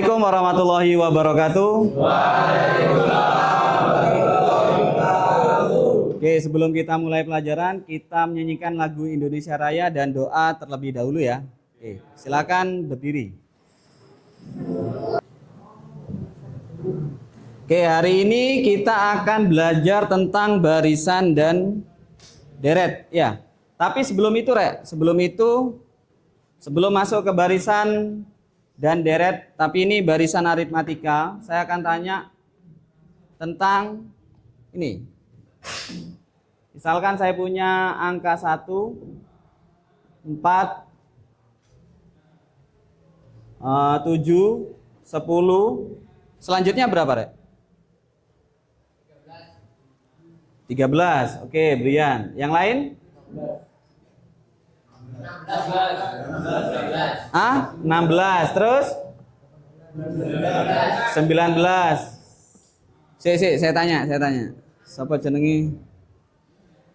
Assalamualaikum warahmatullahi wabarakatuh. Oke, sebelum kita mulai pelajaran, kita menyanyikan lagu Indonesia Raya dan doa terlebih dahulu ya. Oke, silakan berdiri. Oke, hari ini kita akan belajar tentang barisan dan deret ya. Tapi sebelum itu, sebelum masuk ke barisan dan deret, tapi ini barisan aritmatika, saya akan tanya tentang ini. Misalkan saya punya angka 1, 4, 7, 10. Selanjutnya berapa, Rek? 13. Oke, Brian. Yang lain? 16. Terus? 19. Saya tanya. Siapa jenengi?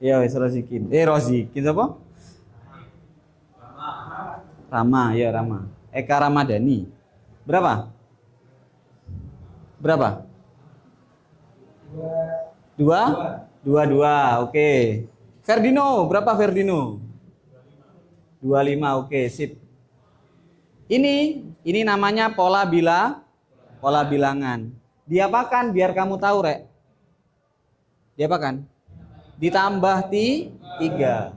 Ya, wis Rozikin. Rozikin siapa? Rama, ya Rama. Eka Ramadhani. Berapa? 22. Oke. Ferdino, berapa Ferdino? 25. Oke, sip. Ini namanya pola bilangan. Diapakan biar kamu tahu, Rek? Diapakan? Ditambah 3.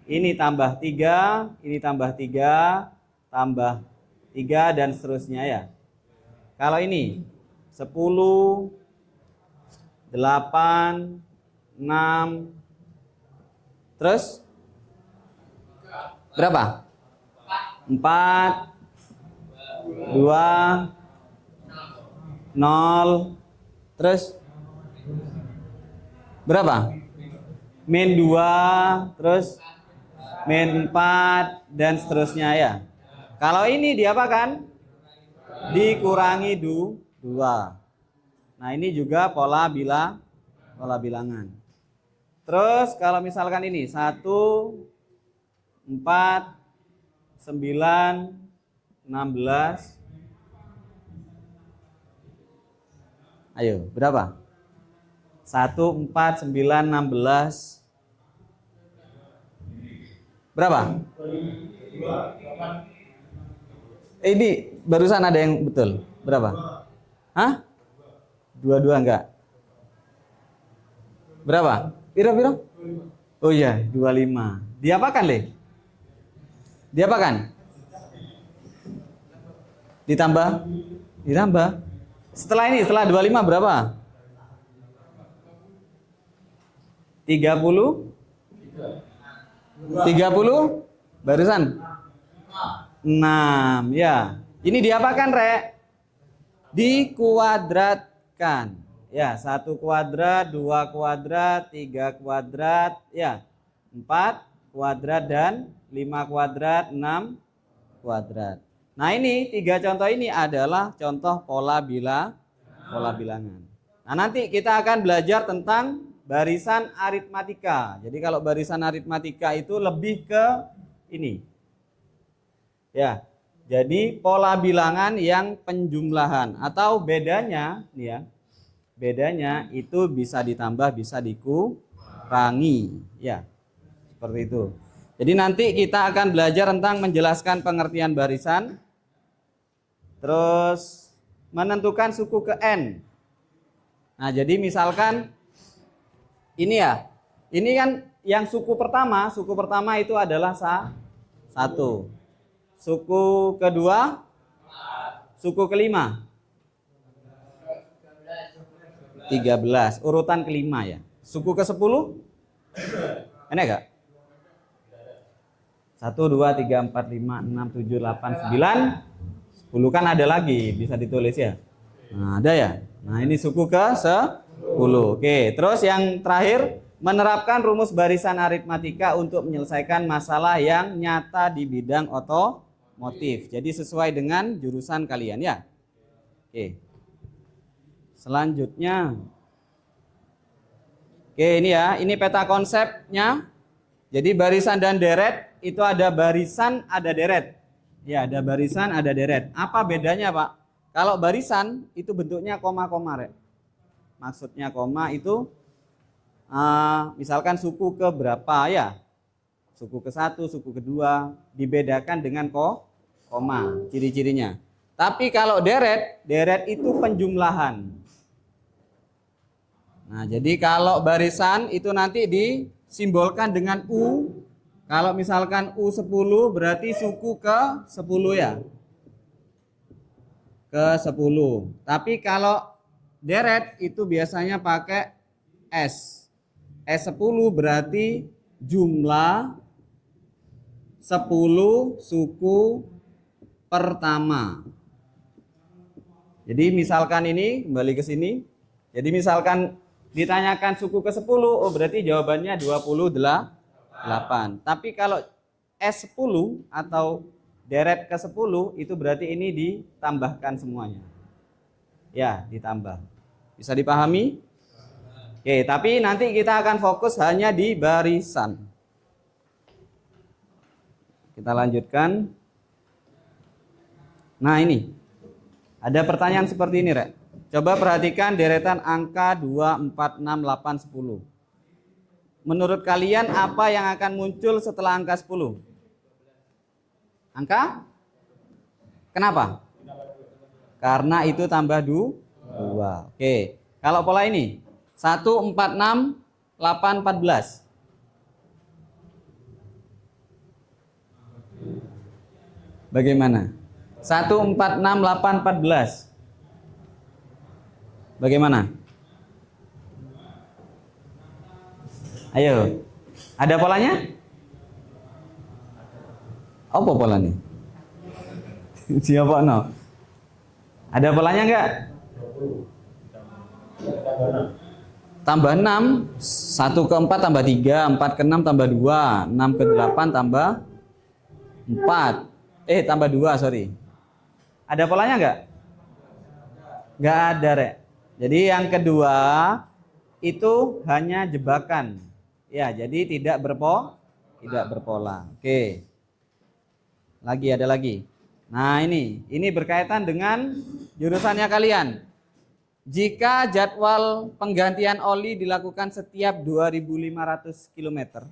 Ini tambah 3, ini tambah 3, tambah 3 dan seterusnya ya. Kalau ini 10, 8, 6, terus berapa? 4, 2, 0, terus berapa? Min 2, terus min 4 dan seterusnya ya. Kalau ini diapakan? Dikurangi 2. Nah, ini juga pola bilangan. Terus kalau misalkan ini 1, 4, 9, 16. Ayo, berapa? 1, 4, 9, 16. Berapa? Ini barusan ada yang betul. Berapa? Hah? 22 enggak? Berapa? Piro? Oh iya, 25. Diapakan, Le? Diapakan? Ditambah? Setelah 25 berapa? 30? 30? Barusan? 6, ya. Ini diapakan, Rek? Dikuadratkan. Ya, 1 kuadrat, 2 kuadrat, 3 kuadrat, ya. 4 kuadrat dan 5 kuadrat, 6 kuadrat. Nah, ini 3 contoh ini adalah contoh pola bilangan. Nah, nanti kita akan belajar tentang barisan aritmatika. Jadi kalau barisan aritmatika itu lebih ke ini. Ya. Jadi pola bilangan yang penjumlahan atau bedanya nih ya. Bedanya itu bisa ditambah, bisa dikurangi, ya. Seperti itu. Jadi nanti kita akan belajar tentang menjelaskan pengertian barisan. Terus menentukan suku ke N. Nah, jadi misalkan ini ya. Ini kan yang suku pertama itu adalah 1. Suku kedua, suku kelima 13, urutan kelima ya. Suku ke 10 enak gak? 1, 2, 3, 4, 5, 6, 7, 8, 9, 10 kan ada lagi, bisa ditulis ya. Nah, ada ya. Nah, ini suku ke 10. Oke, terus yang terakhir, menerapkan rumus barisan aritmatika untuk menyelesaikan masalah yang nyata di bidang otomotif. Jadi sesuai dengan jurusan kalian ya. Oke. Selanjutnya. Oke, ini ya, ini peta konsepnya. Jadi barisan dan deret itu ada barisan, ada deret. Ya, ada barisan, ada deret. Apa bedanya, Pak? Kalau barisan itu bentuknya koma-koma, Rek. Maksudnya koma itu misalkan suku ke berapa ya? Suku ke satu, suku kedua dibedakan dengan koma, ciri-cirinya. Tapi kalau deret itu penjumlahan. Nah, jadi kalau barisan itu nanti disimbolkan dengan U. Kalau misalkan U10 berarti suku ke 10 ya. Ke 10. Tapi kalau deret itu biasanya pakai S. S10 berarti jumlah 10 suku pertama. Jadi misalkan ini kembali ke sini. Jadi misalkan ditanyakan suku ke 10, oh berarti jawabannya 28. Tapi kalau S10 atau deret ke 10 itu berarti ini ditambahkan semuanya. Ya, ditambah. Bisa dipahami? Oke, tapi nanti kita akan fokus hanya di barisan. Kita lanjutkan. Nah, ini. Ada pertanyaan seperti ini, Rek. Coba perhatikan deretan angka 2, 4, 6, 8, 10. Menurut kalian apa yang akan muncul setelah angka 10? Angka? Kenapa? Karena itu tambah 2. Oke. Kalau pola ini 1, 4, 6, 8, 14. Bagaimana? 1, 4, 6, 8, 14. Bagaimana? Ayo. Ada polanya? Apa polanya? Siapa no? Ada polanya enggak? Tambah 6, 1 ke 4 tambah 3, 4 ke 6 tambah 2, 6 ke 8 tambah 4. Tambah 2, sorry. Ada polanya enggak? Enggak ada, Rek. Jadi yang kedua itu hanya jebakan. Ya, jadi tidak berpola. Oke. Ada lagi. Nah, ini berkaitan dengan jurusannya kalian. Jika jadwal penggantian oli dilakukan setiap 2.500 km,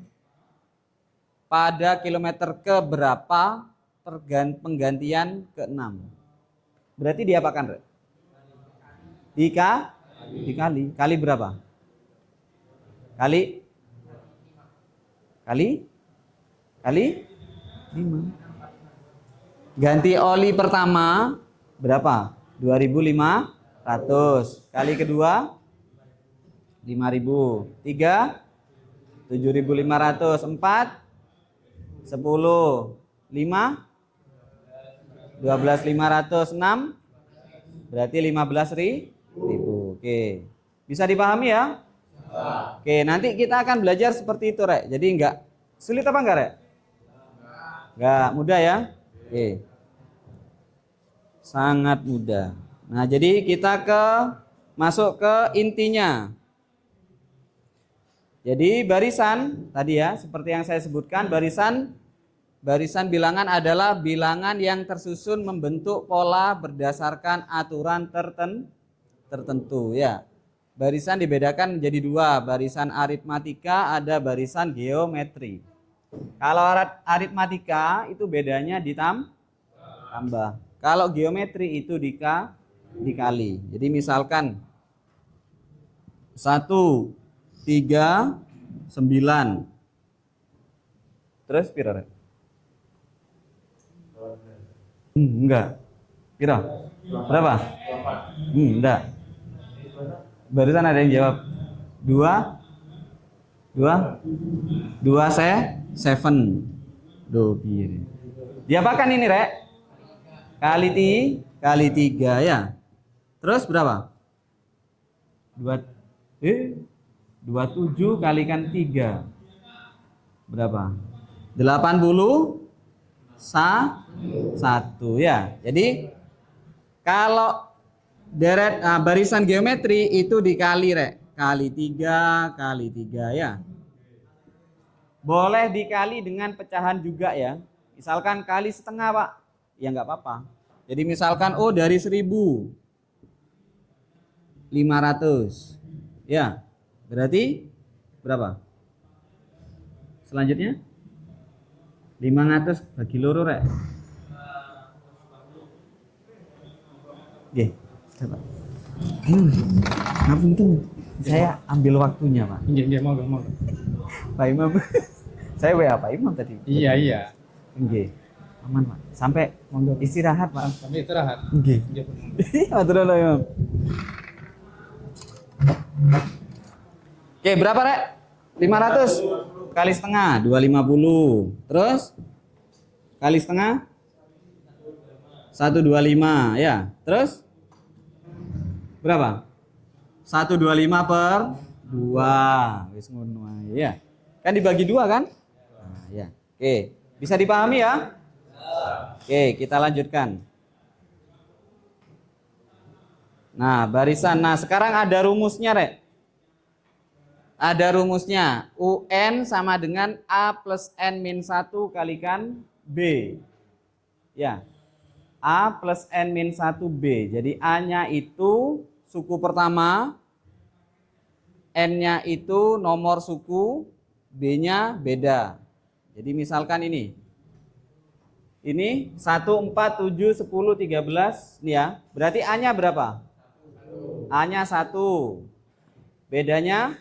pada kilometer ke berapa penggantian ke-6? Berarti diapakan, Rek? Dikali. Kali berapa? Kali 5. Ganti oli pertama berapa? 2.500. Kali kedua 5.000. 3 7.500. 4 10. 5 12.500. 6 berarti 15.000. Oke. Bisa dipahami ya? Oke, nanti kita akan belajar seperti itu, Rek. Jadi enggak sulit apa enggak, Rek? Enggak mudah ya? Oke. Sangat mudah. Nah, jadi kita masuk ke intinya. Jadi barisan tadi ya, seperti yang saya sebutkan, barisan bilangan adalah bilangan yang tersusun membentuk pola berdasarkan aturan tertentu ya. Barisan dibedakan menjadi 2, barisan aritmatika, ada barisan geometri. Kalau aritmatika itu bedanya ditambah. Kalau geometri itu dikali. Jadi misalkan 1, 3, 9. Terus pira? Enggak. Pira? Berapa? Enggak. Barusan ada yang jawab 2 7. Diapakan ini, Rek? Kali 3 ya. Terus berapa? 27 kalikan 3 berapa? 81 ya. Jadi kalau barisan geometri itu dikali, Rek. Kali 3 ya. Boleh dikali dengan pecahan juga ya. Misalkan kali setengah, Pak. Ya nggak apa-apa. Jadi misalkan O dari 1.500. Ya, berarti berapa? Selanjutnya 500 bagi loro rek. Nggih, Pak. Ayo, ngapunten. Saya ambil waktunya, Pak. Iya, mau. Pak Imam. Saya WA Pak Imam tadi. Iya. Nggih. Aman, Pak. Sampai Monggo. istirahat, Pak. Sampai istirahat. Nggih. Iya, Matur nuwun, Imam. Oke, berapa, Rek? 500 kali setengah 250. Terus kali setengah 125 ya. Terus berapa? 125 per 2. Wis ngono ae ya. Kan dibagi 2 kan? Nah, ya. Oke, bisa dipahami ya? Oke, kita lanjutkan. Nah, barisan. Nah, sekarang ada rumusnya, Rek. Ada rumusnya. UN sama dengan A plus N min 1 kalikan B. Ya. A plus N min 1B. Jadi A-nya itu suku pertama, N-nya itu nomor suku, B-nya beda. Jadi misalkan ini 1, 4, 7, 10, 13 nih ya. Berarti A-nya berapa? A-nya 1. Bedanya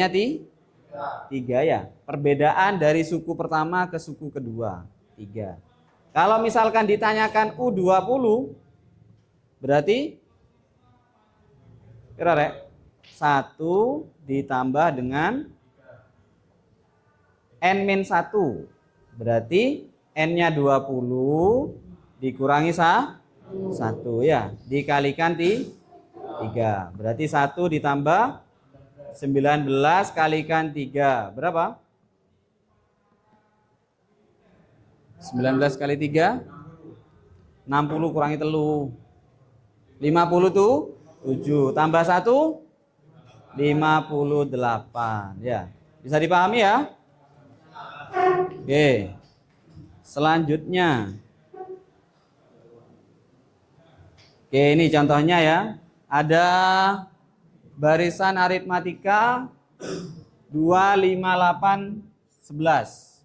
3 ya. Perbedaan dari suku pertama ke suku kedua 3. Kalau misalkan ditanyakan U20 berarti kira Rek 1 ditambah dengan N-1 berarti N-nya 20 dikurangi 1 ya, dikalikan 3 berarti 1 ditambah 19 kalikan 3 berapa? 19 kali 3 60 kurangi telu 50 tuh 7 tambah 1 58 ya. Bisa dipahami ya? Oke. Selanjutnya. Oke, ini contohnya ya. Ada barisan aritmatika 2, 5, 8, 11.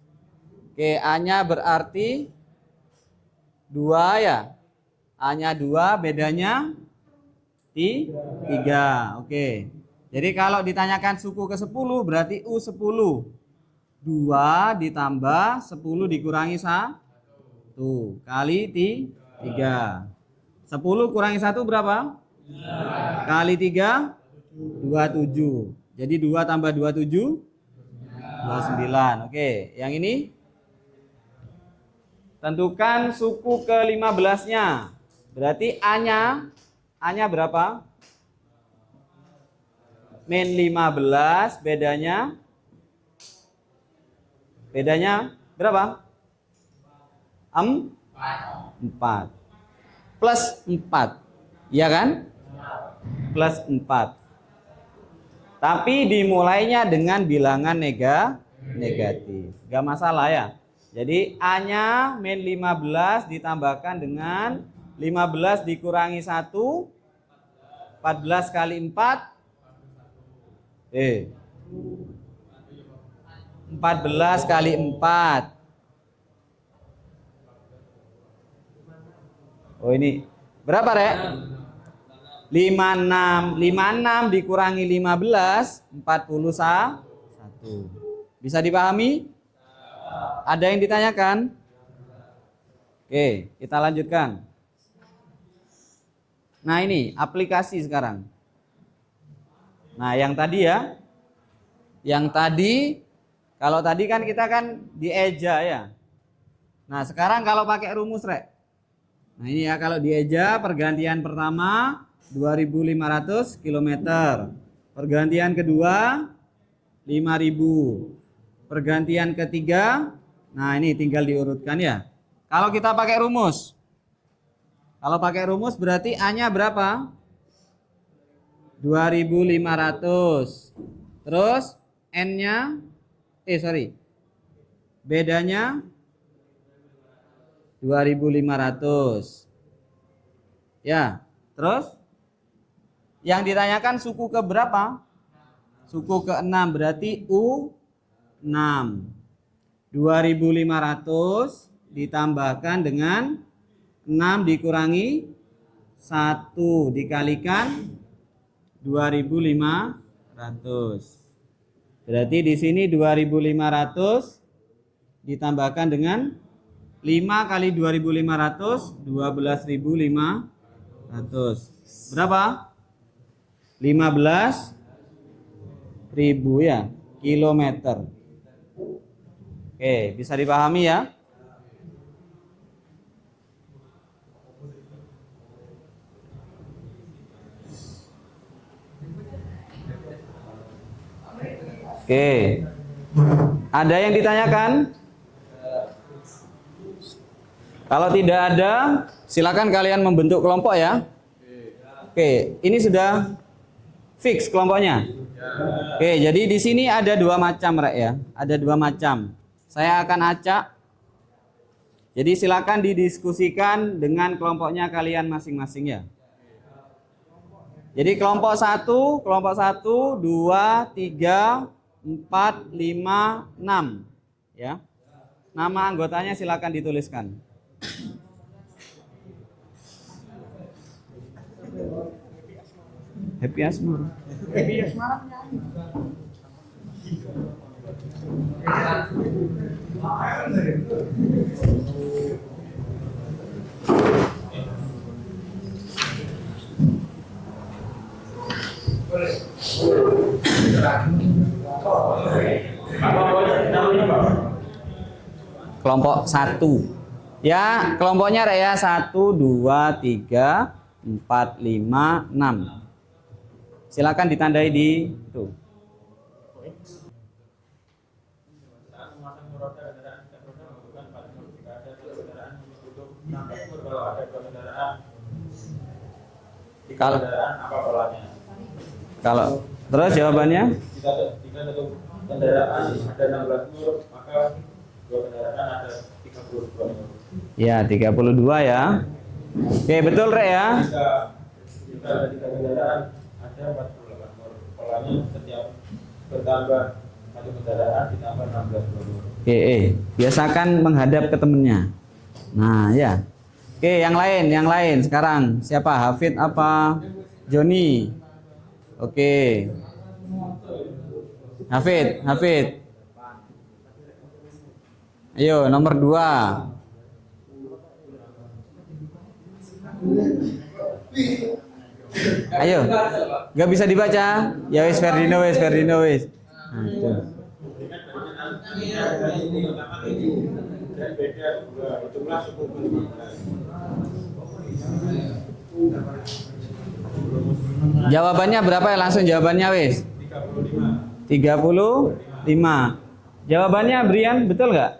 Oke, A-nya berarti 2 ya. A-nya 2, bedanya 3. Oke. Jadi kalau ditanyakan suku ke-10 berarti U10. 2 ditambah 10 dikurangi 1 kali 3. 10 kurangi 1 berapa? Kali 3 27. Jadi 2 tambah 27 29. Oke, yang ini tentukan suku ke-15-nya. Berarti A-nya berapa? Min 15 bedanya berapa? 4 plus 4. Iya kan? Plus 4. Tapi dimulainya dengan bilangan negatif. Gak masalah ya. Jadi A-nya min 15 ditambahkan dengan 15 dikurangi 1. 14 kali 4. 14 kali 4. Oh ini berapa Rek? 56. 56 dikurangi 15 41. Bisa dipahami? Ada yang ditanyakan? Oke, kita lanjutkan. Nah ini aplikasi sekarang. Nah yang tadi ya. Yang tadi, kalau tadi kan kita kan dieja ya. Nah sekarang kalau pakai rumus Rek. Nah ini ya, kalau dieja pergantian pertama 2.500 km. Pergantian kedua 5.000. Pergantian ketiga, nah ini tinggal diurutkan ya. Kalau kita pakai rumus. Kalau pakai rumus berarti A-nya berapa? 2.500. Terus N-nya bedanya 2.500. Ya, terus yang ditanyakan suku ke berapa? Suku ke-6, berarti U6. 2.500 ditambahkan dengan 6 dikurangi 1 dikalikan 2.500. Berarti di sini 2.500 ditambahkan dengan 5 kali 2.500, 12.500. Berapa? 15.000 ya, kilometer. Oke, bisa dipahami ya? Oke. Ada yang ditanyakan? Kalau tidak ada, silakan kalian membentuk kelompok ya. Oke, ini sudah fix kelompoknya. Oke, jadi di sini ada 2 macam, Rek ya. Ada 2 macam. Saya akan acak. Jadi silakan didiskusikan dengan kelompoknya kalian masing-masing ya. Jadi kelompok 1, 2, 3, 4, 5, 6 ya. Nama anggotanya silakan dituliskan. Happy Asmar. Happy Asmar. Kelompok 1. Ya, kelompoknya ya 1, 2, 3, 4, 5, 6. Silakan ditandai di itu. Kalau terus jawabannya? Jika satu kendaraan ada 16 mur, maka 2 kendaraan ada 32 mur. Ya, 32 ya. Oke, betul Rek ya. Jika ada 3 kendaraan ada 48 mur. Polanya setiap bertambah 1 kendaraan ditambah 16 mur. Oke, biasakan menghadap ke temennya. Nah, ya. Oke, yang lain sekarang siapa? Hafid apa? Joni. Oke. Hafid. Ayo, nomor 2. Ayo. Gak bisa dibaca? Ya wis Ferdino wis. Nah, itu. Jawabannya berapa ya? Langsung jawabannya wis. 35. Jawabannya Brian betul nggak?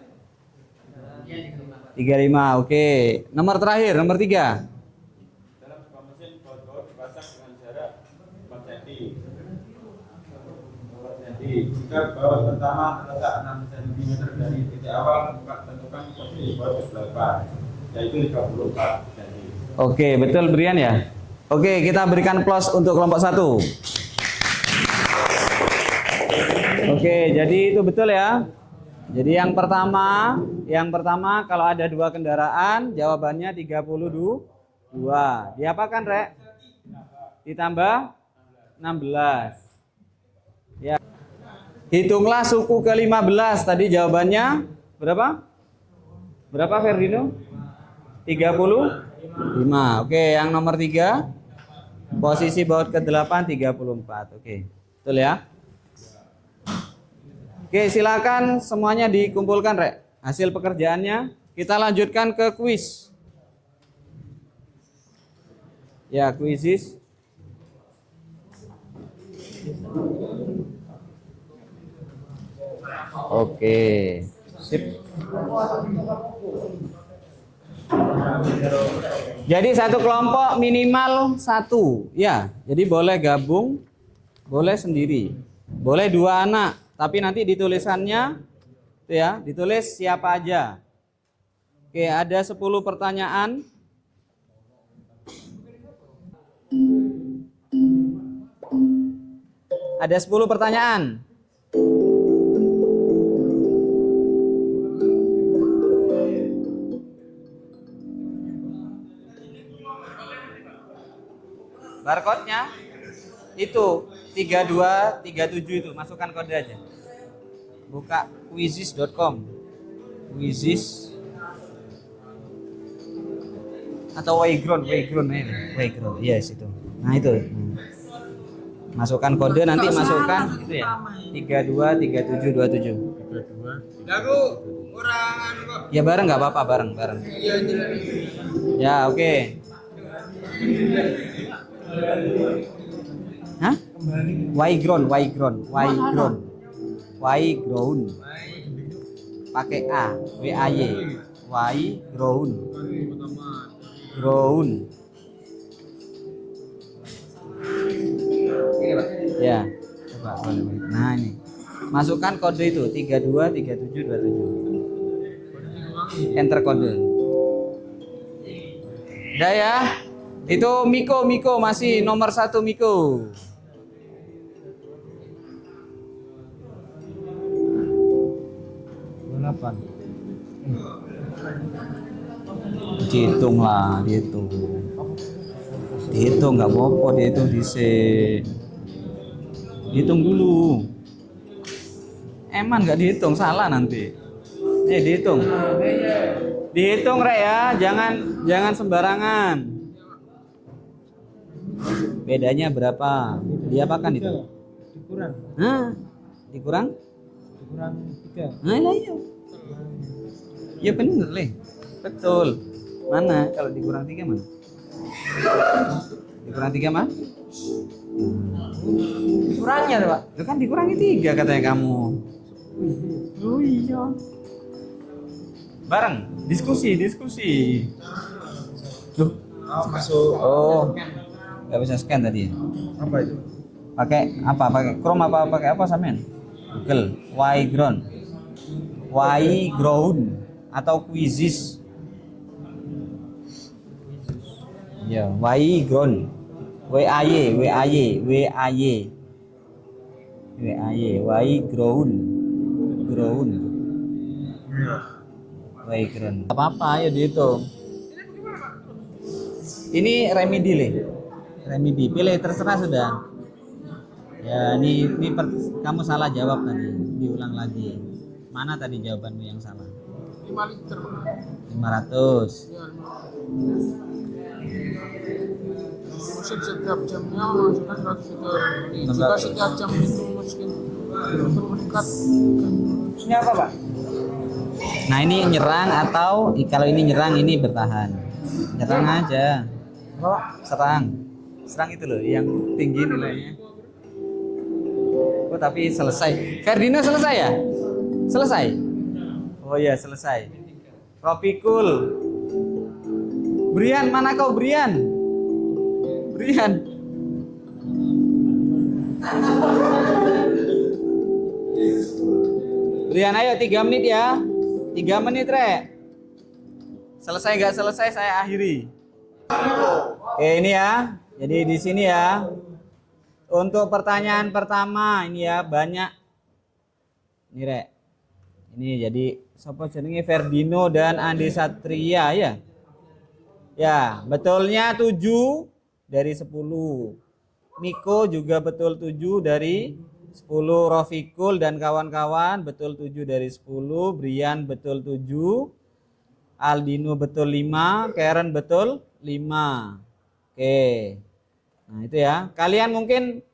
35. Oke. Nomor terakhir, nomor 3. Dalam sebuah mesin baut-baut dipasang dengan jarak 4 cm. Jika baut pertama terletak 6 cm dari titik awal, tentukan posisi baut ke-8, yaitu 34 cm. Oke, betul Brian ya? Oke, kita berikan plus untuk kelompok 1. Oke, jadi itu betul ya. Jadi yang pertama kalau ada 2 kendaraan, jawabannya 32. Diapakan, Rek? Ditambah 16. Ya. Hitunglah suku ke-15. Tadi jawabannya berapa? Berapa Ferdino? 35. Oke, yang nomor 3. Posisi baut ke-8 34. Oke. Betul ya? Oke, silakan semuanya dikumpulkan, Rek. Hasil pekerjaannya. Kita lanjutkan ke kuis. Ya, kuisis. Oke. Sip. Jadi satu kelompok minimal 1. Ya, jadi boleh gabung, boleh sendiri. Boleh 2 anak. Tapi nanti ditulisannya itu ya, ditulis siapa aja. Oke, ada 10 pertanyaan. Ada 10 pertanyaan. Barcode-nya itu 3237 itu, masukkan kode aja. Buka quizizz.com. Quizizz atau Waygron. Yes itu. Nah itu. Masukkan kode, nanti masukkan itu ya. 323727. Ya bareng nggak apa-apa, bareng. Ya oke. Hah? Waygron. Pakai A, W-A-Y. Waygron. Ya, coba boleh. Nah ini, masukkan kode itu 323727. Enter kode. Udah ya. Itu Miko masih nomor 1 Miko. Berapa? Dihitung lah, dihitung nggak apa-apa, dihitung dulu. Eman nggak dihitung, salah nanti. Dihitung Rek ya, jangan sembarangan. Bedanya berapa? Diapakan itu? Dikurang. Hah? Dikurang 3. Nah iya. Ya bener Le. Betul. Mana? Kalau dikurang 3 mana? Dikurang 3 mana? Kurangnya Pak. Itu kan dikurangi 3 katanya kamu. Oh iya. Bareng, diskusi. Tuh. Masuk. Oh. Gak bisa scan tadi. Apa itu? Pakai apa? Pakai Chrome apa? Pakai apa Samen? Google. Waygron atau Quizizz. Ya, Waygron. Waygron. Apa-apa ya dihitung. Ini remedi Le. Remedi, pilih terserah sudah. Ya, ini kamu salah jawab tadi. Diulang lagi. Mana tadi jawabanmu yang salah? 5 liter. 500. Ya, setiap jamnya masukkan 100 liter. Jika setiap jam itu mungkin meningkat. Ini apa Pak? Nah ini nyerang atau kalau ini nyerang ini bertahan. Nyerang aja. Serang itu loh yang tinggi nilainya. Oh tapi selesai. Ferdinand selesai ya? Selesai. Oh iya selesai. Rofikul. Brian, mana kau Brian? Brian ayo 3 menit ya. 3 menit Rek. Selesai nggak selesai saya akhiri. Oke ini ya. Jadi di sini ya. Untuk pertanyaan pertama ini ya banyak. Ini Rek. Ini jadi siapa jenenge Ferdino dan Andi Satria ya. Ya, betulnya 7 dari 10. Miko juga betul 7 dari 10. Rofikul dan kawan-kawan betul 7 dari 10. Brian betul 7. Aldino betul 5. Karen betul 5. Oke. Nah itu ya. Kalian mungkin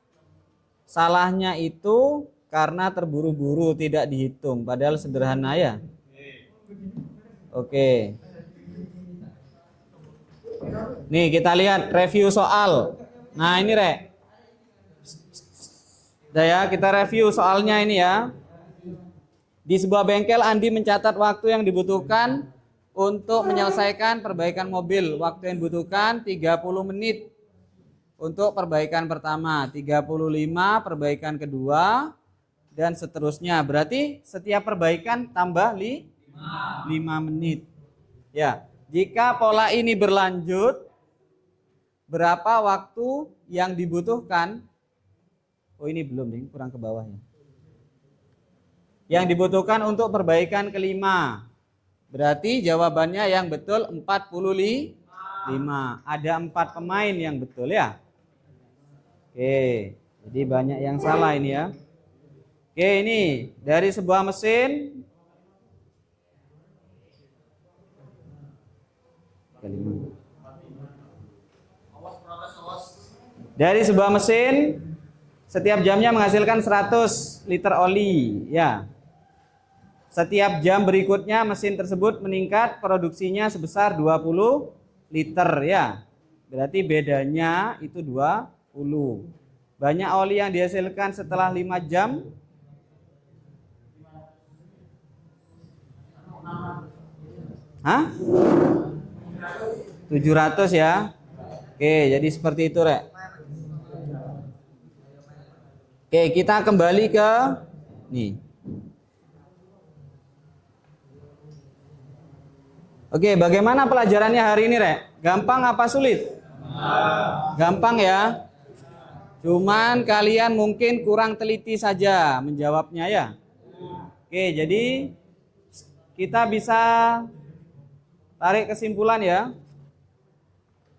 salahnya itu karena terburu-buru tidak dihitung. Padahal sederhana ya. Oke. Nih kita lihat review soal. Nah ini Rek. Udah ya kita review soalnya ini ya. Di sebuah bengkel Andi mencatat waktu yang dibutuhkan untuk menyelesaikan perbaikan mobil. Waktu yang dibutuhkan 30 menit untuk perbaikan pertama, 35 perbaikan kedua, dan seterusnya. Berarti setiap perbaikan tambah 5 menit. Ya, jika pola ini berlanjut, berapa waktu yang dibutuhkan? Oh, ini belum nih, kurang ke bawahnya. Yang dibutuhkan untuk perbaikan kelima. Berarti jawabannya yang betul 45. Ada 4 pemain yang betul ya. Oke, jadi banyak yang salah ini ya. Oke, ini dari sebuah mesin. Dari sebuah mesin setiap jamnya menghasilkan 100 liter oli ya. Setiap jam berikutnya mesin tersebut meningkat produksinya sebesar 20 liter ya. Berarti bedanya itu 20. Banyak oli yang dihasilkan setelah 5 jam. Hah? 700 ya. Oke, jadi seperti itu, Rek. Oke, kita kembali ke nih. Oke, bagaimana pelajarannya hari ini, Rek? Gampang apa sulit? Gampang ya. Cuman kalian mungkin kurang teliti saja menjawabnya ya. Oke, jadi kita bisa tarik kesimpulan ya.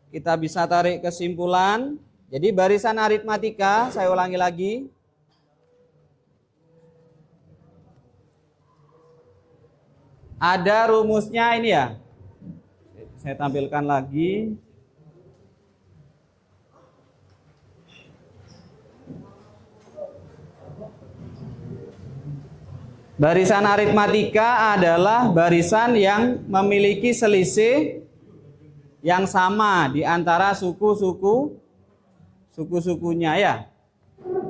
Kita bisa tarik kesimpulan. Jadi barisan aritmatika, saya ulangi lagi. Ada rumusnya ini ya. Saya tampilkan lagi. Barisan aritmatika adalah barisan yang memiliki selisih yang sama di antara suku-sukunya ya.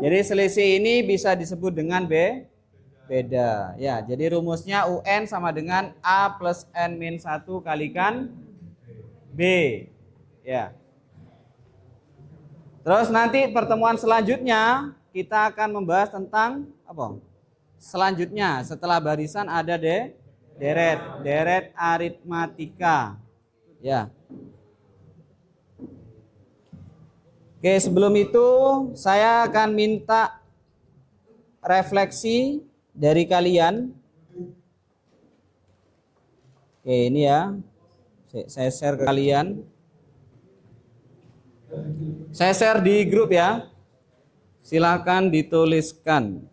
Jadi selisih ini bisa disebut dengan beda ya. Jadi rumusnya UN sama dengan A plus N-1 kalikan B ya. Terus nanti pertemuan selanjutnya kita akan membahas tentang apa? Selanjutnya setelah barisan ada deret aritmatika ya. Oke, sebelum itu saya akan minta refleksi dari kalian. Oke, ini ya. Saya share ke kalian. Saya share di grup ya. Silakan dituliskan.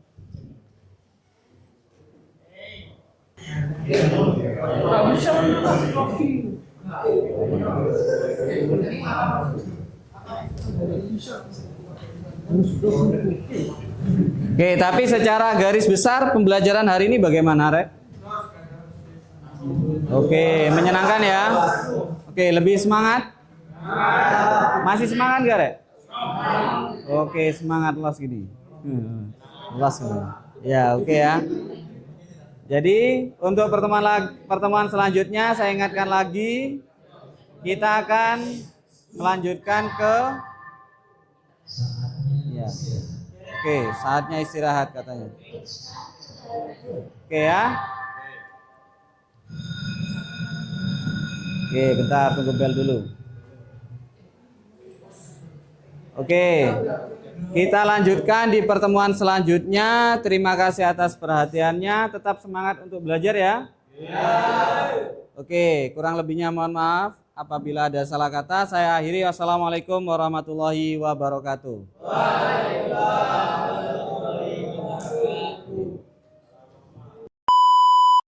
Oke, tapi secara garis besar pembelajaran hari ini bagaimana, Rek? Oke, menyenangkan ya. Oke, lebih semangat? Masih semangat gak, Rek? Oke, semangat los gini. Los gini. Ya, oke ya. Jadi untuk pertemuan selanjutnya saya ingatkan lagi, kita akan melanjutkan ke ya. Oke, saatnya istirahat katanya. Oke ya. Oke, bentar tunggu bel dulu. Oke, kita lanjutkan di pertemuan selanjutnya. Terima kasih atas perhatiannya. Tetap semangat untuk belajar ya. Oke, kurang lebihnya mohon maaf. Apabila ada salah kata, saya akhiri. Wassalamualaikum warahmatullahi wabarakatuh. Waalaikumsalam.